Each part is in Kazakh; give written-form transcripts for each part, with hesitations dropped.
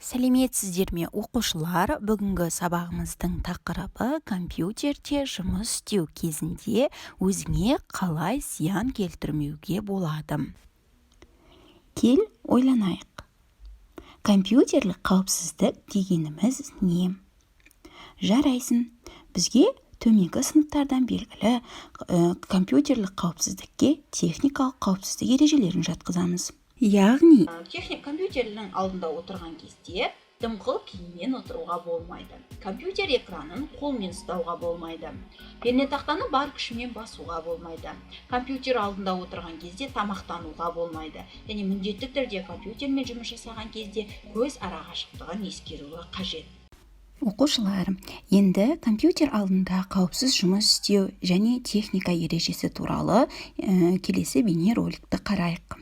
Сәлеметсіздер ме, оқушылар? Бүгінгі сабағымыздың тақырыбы компьютерде жұмыс істеу кезінде өзіңе қалай зиян келтірмеуге болады. Кел ойланайық. Компьютерлік қауіпсіздік дегеніміз не? Жарайсың, бізге төменгі сыныптардан белгілі компьютерлік қауіпсіздікке техникалық қауіпсіздік ережелерін жатқызамыз. Яғни компьютердің алдында отырған кезде дымқыл киіммен отыруға болмайды. Компьютер экранын қолмен ұстауға болмайды. Пернетақтаны бар күшімен басуға болмайды. Компьютер алдында отырған кезде тамақтануға болмайды. Және міндетті түрде компьютермен жұмыс жасаған кезде көз арақашықтығын ескеруі қажет. Оқушылар, енді компьютер алдында қауіпсіз жұмыс істеу және техника ережесі туралы келесі бейнероликті қарайық.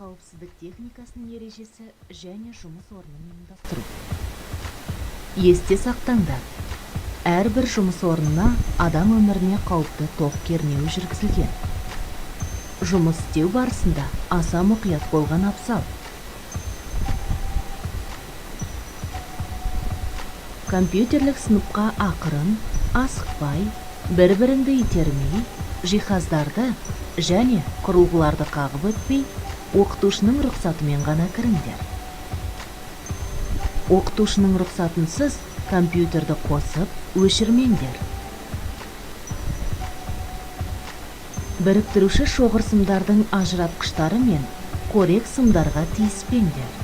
Қауіпсіздік техникасының ережесі және жұмыс орнын ұйымдастыру. Есте сақтаңдар, әрбір жұмыс орнына адам өміріне қауіпті тоқ кернеуі жүргізілген. Жұмыс істеу барысында аса мұқият болған абзал. Компьютерлік сыныпқа ақырын, асықпай, бір-біріңді итермей, жиһаздарды және құрылғыларды қағып өтпей, оқытушының рұқсатымен ғана кіріңдер. Оқытушының рұқсатынсыз компьютерді қосып, өшірмеңдер. Біріктіруші шоғыр сымдардың ажыратқыштары мен қорек сымдарға тиіспеңдер.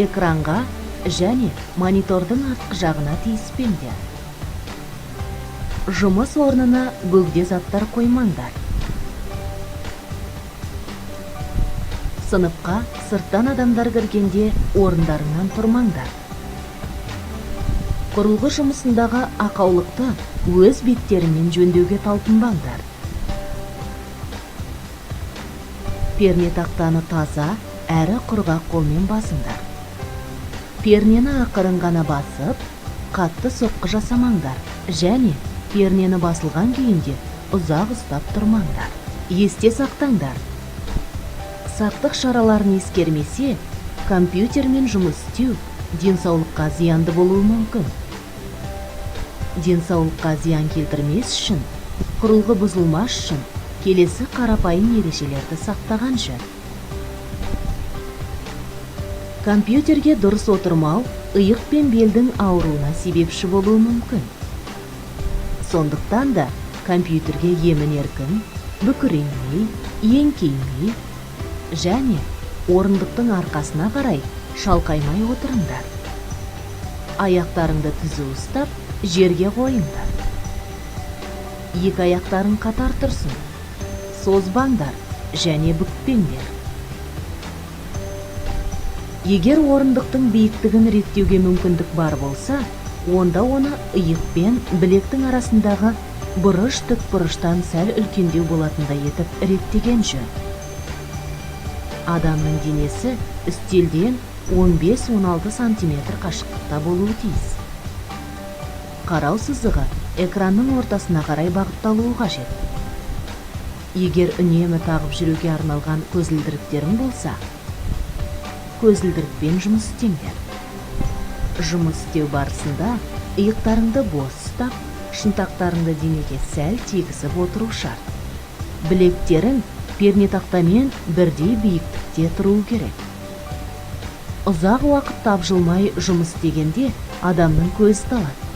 Экранға және монитордың артқы жағына тиіспеңдер. Жұмыс орнына бөгде заттар қоймаңдар. Сыныпқа сырттан адамдар кіргенде орындарынан тұрмаңдар. Құрылғы жұмысындағы ақаулықты өз беттерімен жөндеуге талпынбаңдар. Пернетақтаны таза әрі құрғақ қолмен басыңдар. Пернені ақырын ғана басып, қатты соққы жасамаңдар және пернені басылған күйінде ұзақ ұстап тұрмаңдар. Есте сақтаңдар. Сақтық шараларын ескермесе, компьютермен жұмыс істеу денсаулыққа зиянды болуы мүмкін. Денсаулыққа зиян келтірмес үшін, құрылғы бұзылмас үшін келесі қарапайым ережелерді сақтаған жөн. Компьютерге дұрыс отырмау иық пен белдің ауруына себепші болуы мүмкін. Сондықтан да компьютерге емін-еркін, бүкіреймей, еңкеймей және орындықтың арқасына қарай шалқаймай отырыңдар. Аяқтарыңды түзу ұстап, жерге қойыңдар. Екі аяқтарың қатар тұрсын. Созбаңдар және бүкпеңдер. Егер орындықтың биіктігін реттеуге мүмкіндік бар болса, онда оны иық пен білектің арасындағы бұрыш тікбұрыштан сәл үлкендеу болатындай етіп реттеген жөн. Адамның денесі үстелден 15-16 сантиметр қашықтықта болуы тиіс. Қарау сызығы экранның ортасына қарай бағытталуы қажет. Егер үнемі тағып жүруге арналған көзілдіріктерің болса, көзілдірікпен жұмыс істеңдер. Жұмыс істеу барысында иықтарыңды бос ұстап, шынтақтарыңды денеге сәл тигізіп отыру шарт. Білектерің пернетақтамен бірдей биіктікте тұруы керек. Ұзақ уақыт тапжылмай жұмыс істегенде адамның көзі талады.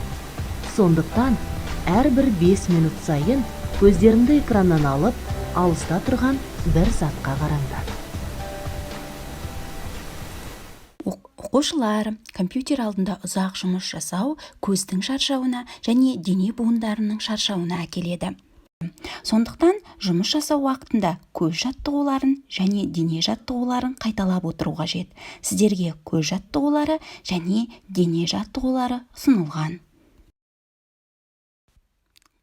Сондықтан әрбір 5 минут сайын көздеріңді экраннан алып, алыста тұрған бір затқа қараңдар. Оқушылар, компьютер алдында ұзақ жұмыс жасау көздің шаршауына және дене буындарының шаршауына әкеледі. Сондықтан жұмыс жасау уақытында көз жаттығуларын және дене жаттығуларын қайталап отыру қажет. Сіздерге көз жаттығулары және дене жаттығулары ұсынылған.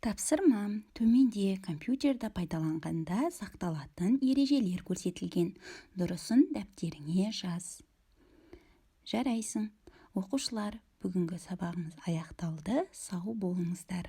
Тапсырма: төменде компьютерді пайдаланғанда сақталатын ережелер көрсетілген. Дұрысын дәптеріңе жаз. Жарайсың. Оқушылар, бүгінгі сабағымыз аяқталды. Сау болыңыздар.